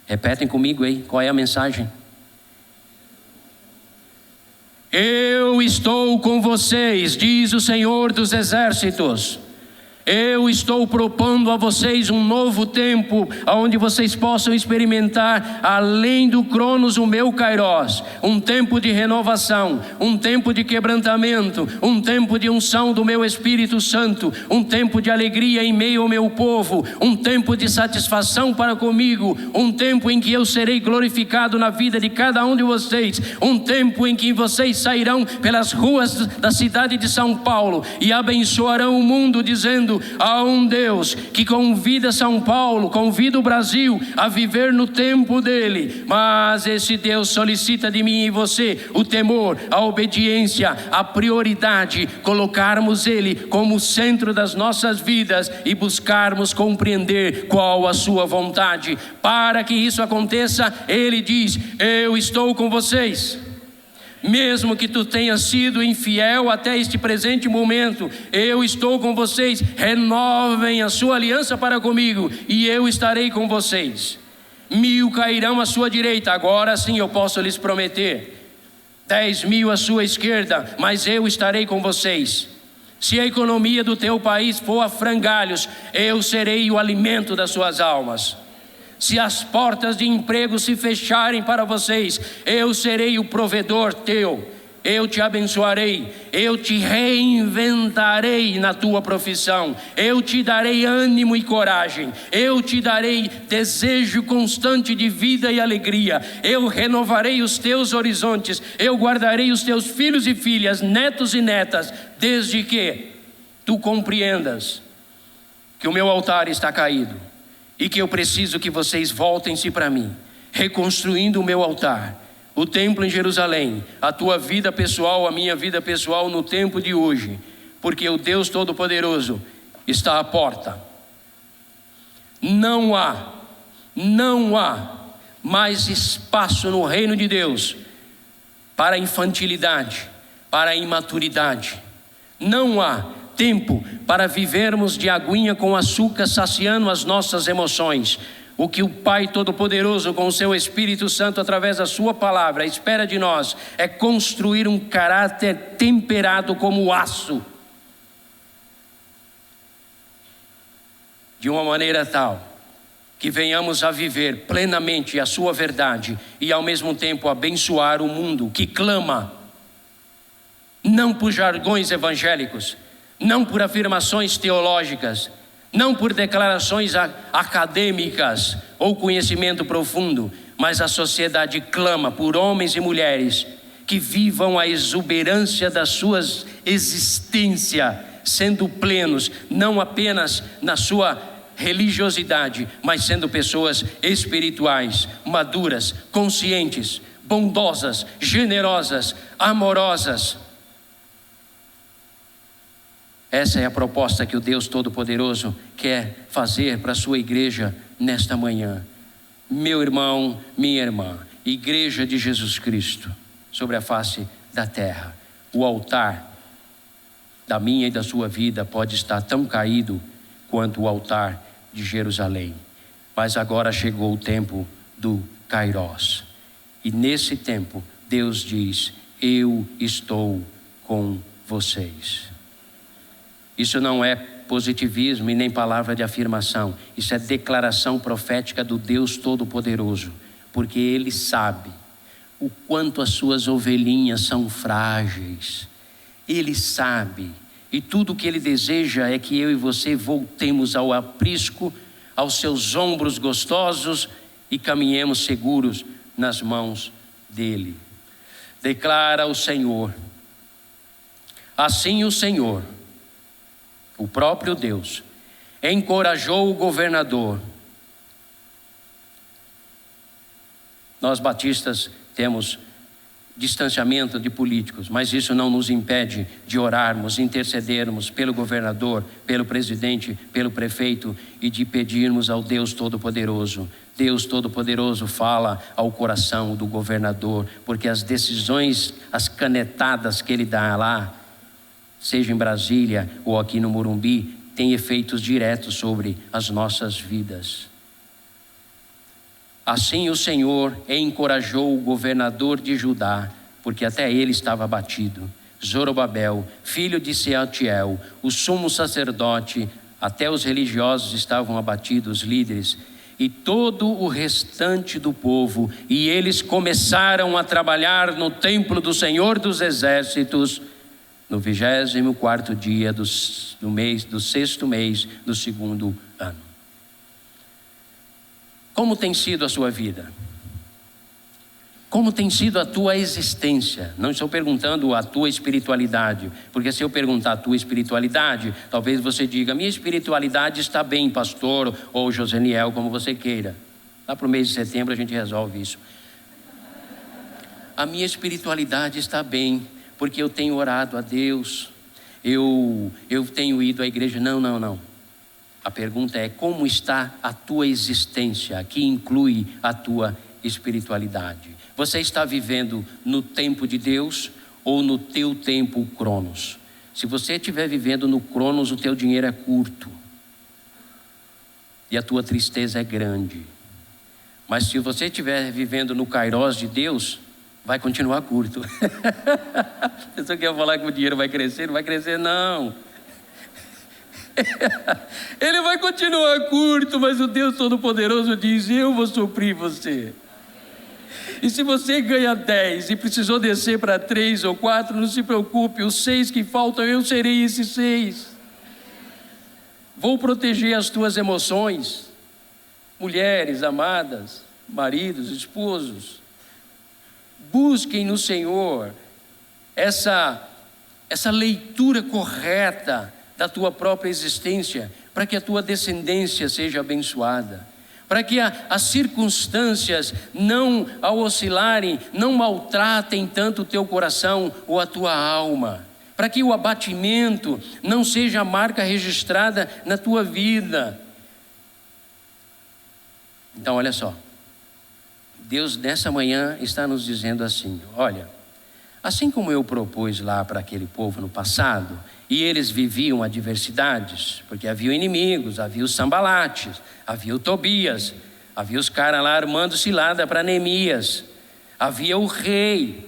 Repetem comigo aí, qual é a mensagem? Eu estou com vocês, diz o Senhor dos Exércitos. Eu estou propondo a vocês um novo tempo, onde vocês possam experimentar, além do Cronos, o meu Kairos, um tempo de renovação, um tempo de quebrantamento, um tempo de unção do meu Espírito Santo, um tempo de alegria em meio ao meu povo, um tempo de satisfação para comigo, um tempo em que eu serei glorificado na vida de cada um de vocês, um tempo em que vocês sairão pelas ruas da cidade de São Paulo e abençoarão o mundo, dizendo: há um Deus que convida São Paulo, convida o Brasil a viver no tempo dele, mas esse Deus solicita de mim e você o temor, a obediência, a prioridade, colocarmos ele como centro das nossas vidas e buscarmos compreender qual a sua vontade. Para que isso aconteça, ele diz: eu estou com vocês. Mesmo que tu tenhas sido infiel até este presente momento, eu estou com vocês. Renovem a sua aliança para comigo e eu estarei com vocês. 1000 cairão à sua direita, agora sim eu posso lhes prometer. 10.000 à sua esquerda, mas eu estarei com vocês. Se a economia do teu país for a frangalhos, eu serei o alimento das suas almas. Se as portas de emprego se fecharem para vocês, eu serei o provedor teu. Eu te abençoarei, eu te reinventarei na tua profissão, eu te darei ânimo e coragem, eu te darei desejo constante de vida e alegria, eu renovarei os teus horizontes, eu guardarei os teus filhos e filhas, netos e netas, desde que tu compreendas que o meu altar está caído e que eu preciso que vocês voltem-se para mim, reconstruindo o meu altar, o templo em Jerusalém, a tua vida pessoal, a minha vida pessoal no tempo de hoje, porque o Deus Todo-Poderoso está à porta. Não há mais espaço no reino de Deus para infantilidade, para imaturidade. Não há tempo para vivermos de aguinha com açúcar, saciando as nossas emoções. O que o Pai Todo-Poderoso, com o seu Espírito Santo, através da sua palavra, espera de nós é construir um caráter temperado como aço, de uma maneira tal que venhamos a viver plenamente a sua verdade e ao mesmo tempo abençoar o mundo que clama, não por jargões evangélicos, não por afirmações teológicas, não por declarações acadêmicas ou conhecimento profundo, mas a sociedade clama por homens e mulheres que vivam a exuberância da sua existência, sendo plenos, não apenas na sua religiosidade, mas sendo pessoas espirituais, maduras, conscientes, bondosas, generosas, amorosas. Essa é a proposta que o Deus Todo-Poderoso quer fazer para a sua igreja nesta manhã. Meu irmão, minha irmã, igreja de Jesus Cristo sobre a face da terra. O altar da minha e da sua vida pode estar tão caído quanto o altar de Jerusalém. Mas agora chegou o tempo do Kairos. E nesse tempo, Deus diz: eu estou com vocês. Isso não é positivismo e nem palavra de afirmação. Isso é declaração profética do Deus Todo-Poderoso, porque Ele sabe o quanto as suas ovelhinhas são frágeis. Ele sabe, e tudo o que Ele deseja é que eu e você voltemos ao aprisco, aos seus ombros gostosos e caminhemos seguros nas mãos dEle. Declara o Senhor. Assim o Senhor, o próprio Deus, encorajou o governador. Nós batistas temos distanciamento de políticos, mas isso não nos impede de orarmos, intercedermos pelo governador, pelo presidente, pelo prefeito e de pedirmos ao Deus Todo-Poderoso. Deus Todo-Poderoso fala ao coração do governador, porque as decisões, as canetadas que ele dá lá, seja em Brasília ou aqui no Morumbi, têm efeitos diretos sobre as nossas vidas. Assim o Senhor encorajou o governador de Judá, porque até ele estava abatido, Zorobabel, filho de Sealtiel, o sumo sacerdote, até os religiosos estavam abatidos, líderes, e todo o restante do povo, e eles começaram a trabalhar no templo do Senhor dos Exércitos, no 24º dia do 6º mês do 2º ano. Como tem sido a sua vida? Como tem sido a tua existência? Não estou perguntando a tua espiritualidade, porque se eu perguntar a tua espiritualidade, talvez você diga: minha espiritualidade está bem, pastor, ou Joseniel, como você queira. Lá para o mês de setembro a gente resolve isso. A minha espiritualidade está bem, porque eu tenho orado a Deus, eu tenho ido à igreja. Não. A pergunta é: como está a tua existência, que inclui a tua espiritualidade? Você está vivendo no tempo de Deus ou no teu tempo Cronos? Se você estiver vivendo no Cronos, o teu dinheiro é curto e a tua tristeza é grande. Mas se você estiver vivendo no Kairos de Deus, vai continuar curto. Você quer falar que o dinheiro vai crescer? Não vai crescer, não. Ele vai continuar curto, mas o Deus Todo-Poderoso diz: eu vou suprir você. E se você ganha 10 e precisou descer para 3 ou 4, não se preocupe, os 6 que faltam, eu serei esses 6. Vou proteger as tuas emoções. Mulheres amadas, maridos, esposos, busquem no Senhor essa leitura correta da tua própria existência, para que a tua descendência seja abençoada, para que as circunstâncias não, ao oscilarem, não maltratem tanto o teu coração ou a tua alma, para que o abatimento não seja a marca registrada na tua vida. Então olha só, Deus nessa manhã está nos dizendo assim: olha, assim como eu propus lá para aquele povo no passado, e eles viviam adversidades, porque havia inimigos, havia os Sambalates, havia o Tobias, havia os caras lá armando cilada para Neemias, havia o rei,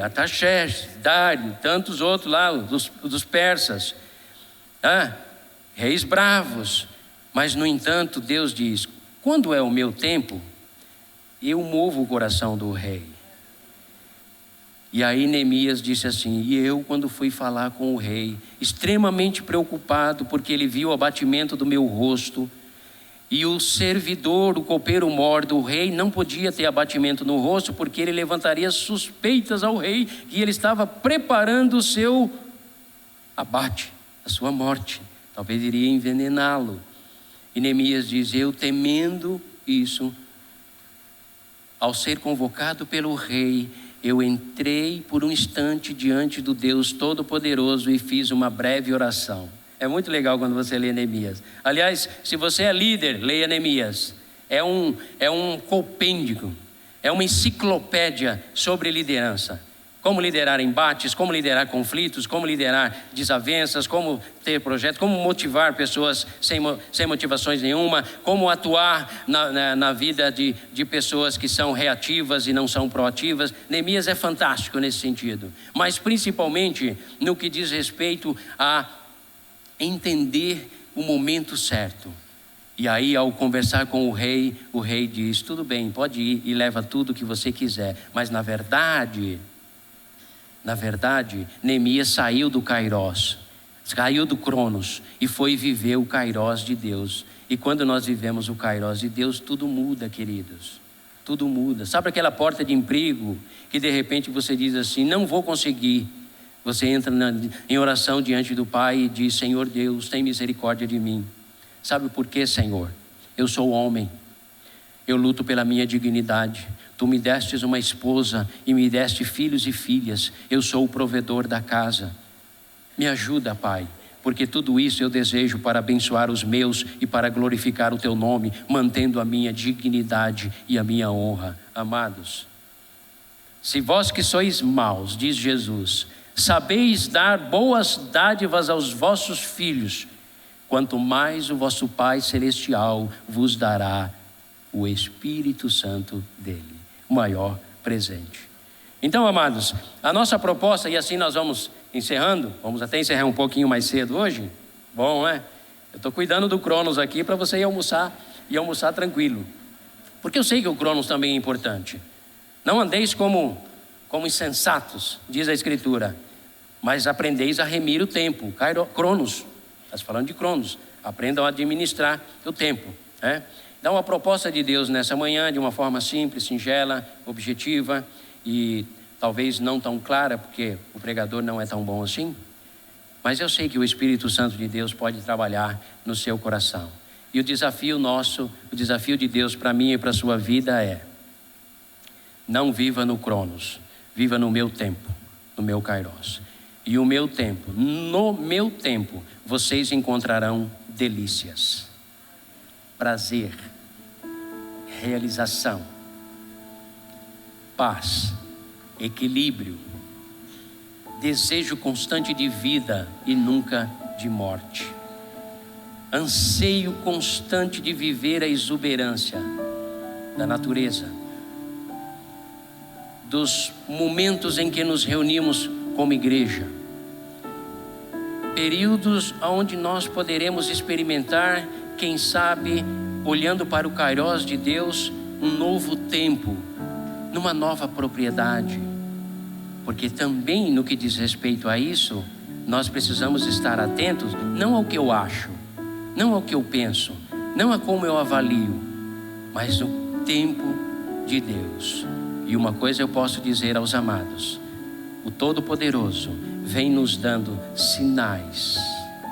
Artaxerxes, Dário, tantos outros lá, dos persas, reis bravos. Mas no entanto Deus diz: quando é o meu tempo, eu movo o coração do rei. E aí Neemias disse assim: e eu, quando fui falar com o rei, extremamente preocupado, porque ele viu o abatimento do meu rosto, e o servidor, o copeiro mor do rei, não podia ter abatimento no rosto, porque ele levantaria suspeitas ao rei, que ele estava preparando o seu abate, a sua morte, talvez iria envenená-lo. E Neemias diz: eu, temendo isso, ao ser convocado pelo rei, eu entrei por um instante diante do Deus Todo-Poderoso e fiz uma breve oração. É muito legal quando você lê Neemias. Aliás, se você é líder, leia Neemias. É um compêndio, é uma enciclopédia sobre liderança. como liderar embates, como liderar conflitos, como liderar desavenças, como ter projetos, como motivar pessoas sem motivações nenhuma, como atuar na vida de pessoas que são reativas e não são proativas. Neemias é fantástico nesse sentido, mas principalmente no que diz respeito a entender o momento certo. E aí, ao conversar com o rei diz: tudo bem, pode ir e leva tudo que você quiser, mas na verdade, Neemias saiu do Kairos, saiu do Cronos e foi viver o Kairos de Deus. E quando nós vivemos o Kairos de Deus, tudo muda, queridos. Tudo muda. Sabe aquela porta de emprego que de repente você diz assim: não vou conseguir. Você entra em oração diante do Pai e diz: Senhor Deus, tem misericórdia de mim. Sabe por quê, Senhor? Eu sou homem. Eu luto pela minha dignidade. Tu me destes uma esposa e me deste filhos e filhas. Eu sou o provedor da casa. Me ajuda, Pai, porque tudo isso eu desejo para abençoar os meus e para glorificar o Teu nome, mantendo a minha dignidade e a minha honra. Amados, se vós que sois maus, diz Jesus, sabeis dar boas dádivas aos vossos filhos, quanto mais o vosso Pai Celestial vos dará o Espírito Santo dele, o maior presente. Então, amados, a nossa proposta, e assim nós vamos encerrando, vamos até encerrar um pouquinho mais cedo hoje. Bom, né? Eu estou cuidando do Cronos aqui para você ir almoçar tranquilo, porque eu sei que o Cronos também é importante. Não andeis como insensatos, diz a Escritura, mas aprendeis a remir o tempo. Cronos, está falando de Cronos. Aprendam a administrar o tempo, né? Dá uma proposta de Deus nessa manhã de uma forma simples, singela, objetiva e talvez não tão clara, porque o pregador não é tão bom assim. Mas eu sei que o Espírito Santo de Deus pode trabalhar no seu coração. E o desafio nosso, o desafio de Deus para mim e para a sua vida é: não viva no Cronos, viva no meu tempo, no meu Kairos. E o meu tempo, no meu tempo, vocês encontrarão delícias, prazer, realização, paz, equilíbrio, desejo constante de vida e nunca de morte, anseio constante de viver a exuberância da natureza, dos momentos em que nos reunimos como igreja, períodos onde nós poderemos experimentar, quem sabe, olhando para o Kairos de Deus, um novo tempo, numa nova propriedade. Porque também no que diz respeito a isso, nós precisamos estar atentos, não ao que eu acho, não ao que eu penso, não a como eu avalio, mas no tempo de Deus. E uma coisa eu posso dizer aos amados: o Todo-Poderoso vem nos dando sinais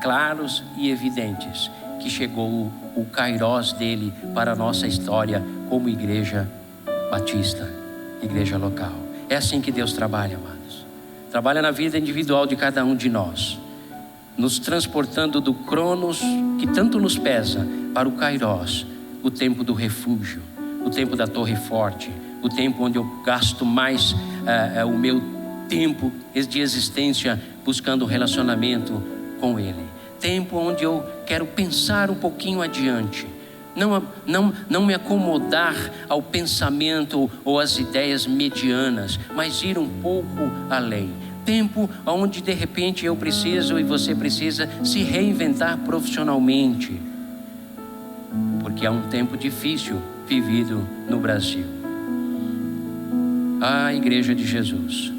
claros e evidentes que chegou o Kairos dele para a nossa história como igreja batista, igreja local. É assim que Deus trabalha, amados. Trabalha na vida individual de cada um de nós, nos transportando do Cronos, que tanto nos pesa, para o Kairos, o tempo do refúgio, o tempo da torre forte, o tempo onde eu gasto mais o meu tempo de existência buscando um relacionamento com Ele. Tempo onde eu quero pensar um pouquinho adiante, não me acomodar ao pensamento ou às ideias medianas, mas ir um pouco além. Tempo onde de repente eu preciso e você precisa se reinventar profissionalmente, porque é um tempo difícil vivido no Brasil. Ah, Igreja de Jesus,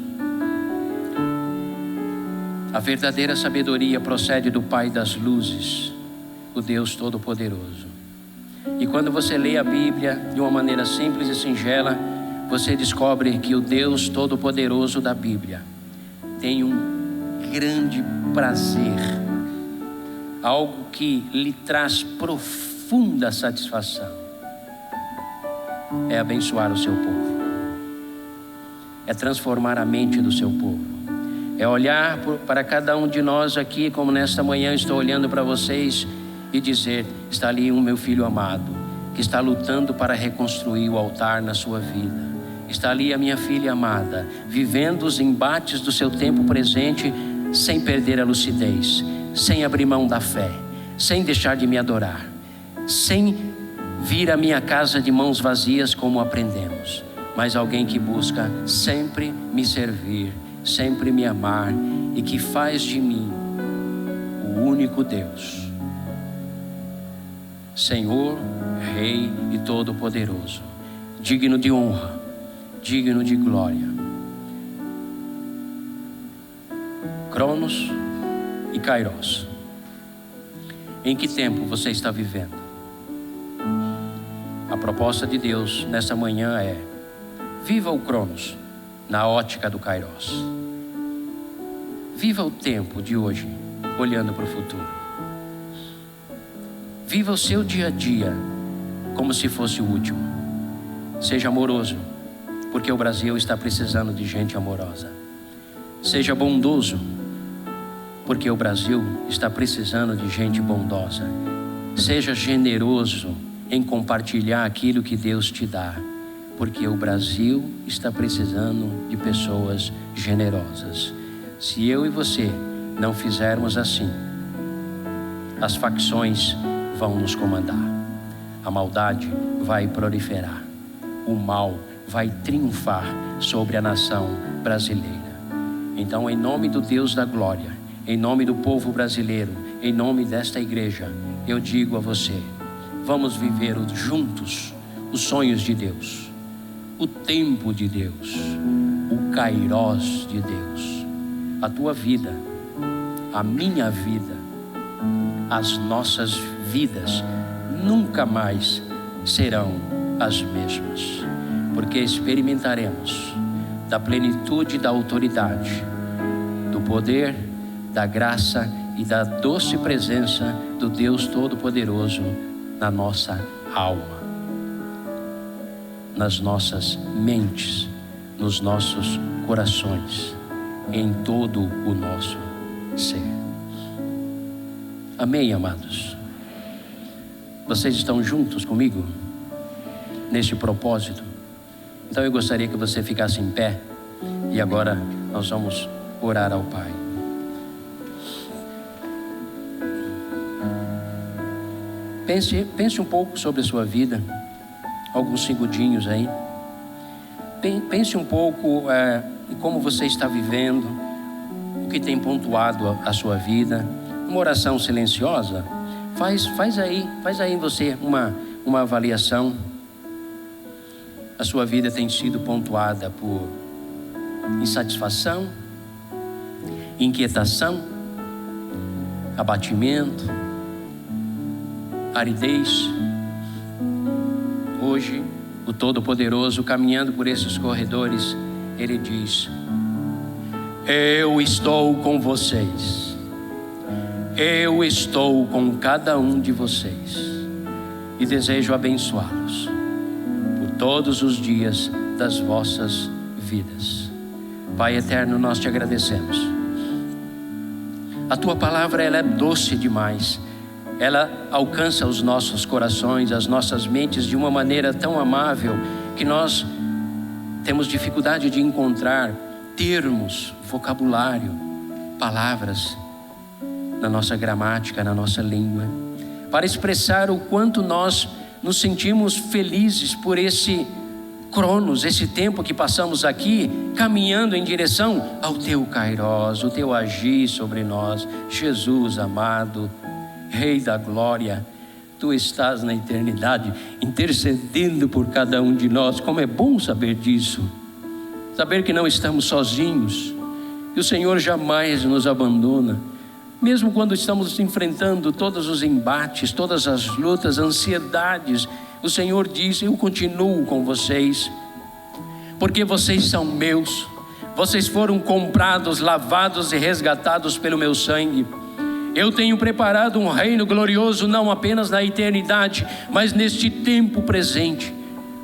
a verdadeira sabedoria procede do Pai das luzes, o Deus Todo-Poderoso. E quando você lê a Bíblia de uma maneira simples e singela, você descobre que o Deus Todo-Poderoso da Bíblia tem um grande prazer, algo que lhe traz profunda satisfação, é abençoar o seu povo, é transformar a mente do seu povo. É olhar para cada um de nós aqui, como nesta manhã estou olhando para vocês, e dizer: está ali um meu filho amado, que está lutando para reconstruir o altar na sua vida. Está ali a minha filha amada, vivendo os embates do seu tempo presente, sem perder a lucidez, sem abrir mão da fé, sem deixar de me adorar, sem vir à minha casa de mãos vazias como aprendemos, mas alguém que busca sempre me servir, sempre me amar e que faz de mim o único Deus, Senhor, Rei e Todo-Poderoso, digno de honra, digno de glória. Cronos e Kairos. Em que tempo você está vivendo? A proposta de Deus nessa manhã é: viva o Cronos na ótica do Kairos. Viva o tempo de hoje olhando para o futuro. Viva o seu dia a dia como se fosse o último. Seja amoroso, porque o Brasil está precisando de gente amorosa. Seja bondoso, porque o Brasil está precisando de gente bondosa. Seja generoso em compartilhar aquilo que Deus te dá, porque o Brasil está precisando de pessoas generosas. Se eu e você não fizermos assim, as facções vão nos comandar. A maldade vai proliferar. O mal vai triunfar sobre a nação brasileira. Então, em nome do Deus da glória, em nome do povo brasileiro, em nome desta igreja, eu digo a você: vamos viver juntos os sonhos de Deus, o tempo de Deus, o Kairos de Deus. A tua vida, a minha vida, as nossas vidas nunca mais serão as mesmas, porque experimentaremos da plenitude da autoridade, do poder, da graça e da doce presença do Deus Todo-Poderoso na nossa alma, nas nossas mentes, nos nossos corações, em todo o nosso ser. Amém, amados? Vocês estão juntos comigo neste propósito? Então eu gostaria que você ficasse em pé e agora nós vamos orar ao Pai. Pense um pouco sobre a sua vida, alguns segundinhos aí. Pense um pouco em como você está vivendo, o que tem pontuado a sua vida. Uma oração silenciosa, faz aí você uma avaliação. A sua vida tem sido pontuada por insatisfação, inquietação, abatimento, aridez. Hoje, o Todo-Poderoso, caminhando por esses corredores, Ele diz: eu estou com vocês. Eu estou com cada um de vocês e desejo abençoá-los por todos os dias das vossas vidas. Pai eterno, nós te agradecemos. A tua palavra, ela é doce demais. Ela alcança os nossos corações, as nossas mentes de uma maneira tão amável que nós temos dificuldade de encontrar termos, vocabulário, palavras na nossa gramática, na nossa língua, para expressar o quanto nós nos sentimos felizes por esse Cronos, esse tempo que passamos aqui, caminhando em direção ao teu Kairos, o teu agir sobre nós. Jesus amado, Rei da glória, tu estás na eternidade, intercedendo por cada um de nós. Como é bom saber disso, saber que não estamos sozinhos, que o Senhor jamais nos abandona. Mesmo quando estamos enfrentando todos os embates, todas as lutas, ansiedades, o Senhor diz: eu continuo com vocês, porque vocês são meus, vocês foram comprados, lavados e resgatados pelo meu sangue. Eu tenho preparado um reino glorioso, não apenas na eternidade, mas neste tempo presente.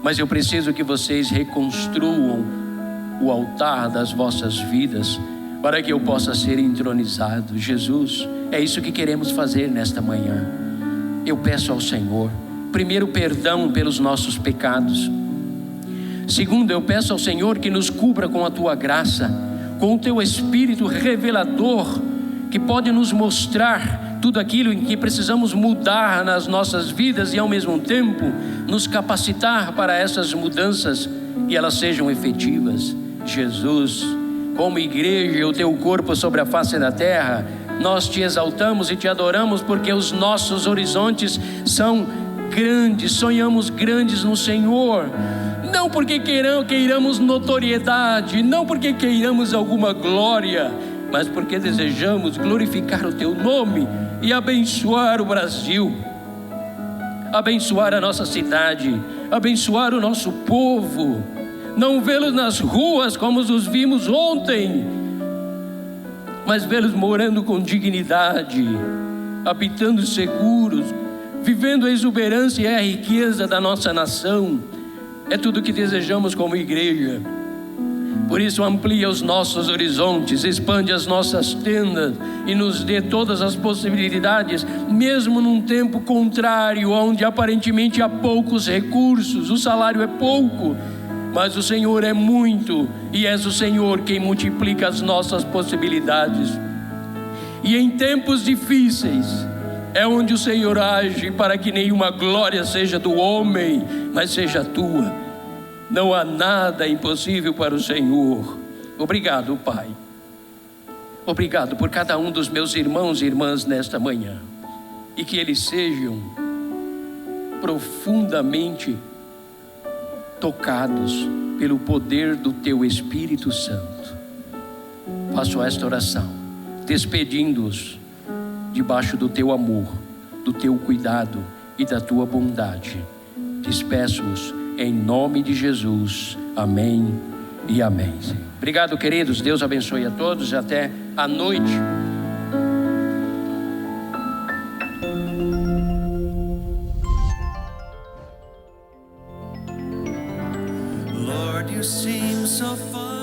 Mas eu preciso que vocês reconstruam o altar das vossas vidas, para que eu possa ser entronizado. Jesus, é isso que queremos fazer nesta manhã. Eu peço ao Senhor, primeiro, perdão pelos nossos pecados. Segundo, eu peço ao Senhor que nos cubra com a tua graça, com o teu Espírito revelador, que pode nos mostrar tudo aquilo em que precisamos mudar nas nossas vidas e ao mesmo tempo nos capacitar para essas mudanças e elas sejam efetivas. Jesus, como igreja, o teu corpo sobre a face da terra, nós te exaltamos e te adoramos porque os nossos horizontes são grandes, sonhamos grandes no Senhor, não porque queiramos notoriedade, não porque queiramos alguma glória, mas porque desejamos glorificar o teu nome e abençoar o Brasil, abençoar a nossa cidade, abençoar o nosso povo, não vê-los nas ruas como os vimos ontem, mas vê-los morando com dignidade, habitando seguros, vivendo a exuberância e a riqueza da nossa nação. É tudo o que desejamos como igreja. Por isso amplia os nossos horizontes, expande as nossas tendas e nos dê todas as possibilidades, mesmo num tempo contrário, onde aparentemente há poucos recursos, o salário é pouco, mas o Senhor é muito, e és o Senhor quem multiplica as nossas possibilidades. E em tempos difíceis é onde o Senhor age para que nenhuma glória seja do homem, mas seja tua. Não há nada impossível para o Senhor. Obrigado, Pai. Obrigado por cada um dos meus irmãos e irmãs nesta manhã, e que eles sejam profundamente tocados pelo poder do teu Espírito Santo. Faço esta oração, despedindo-os debaixo do teu amor, do teu cuidado e da tua bondade. Despeço-os em nome de Jesus. Amém e amém. Obrigado, queridos. Deus abençoe a todos. Até a noite. Lord, you seem so far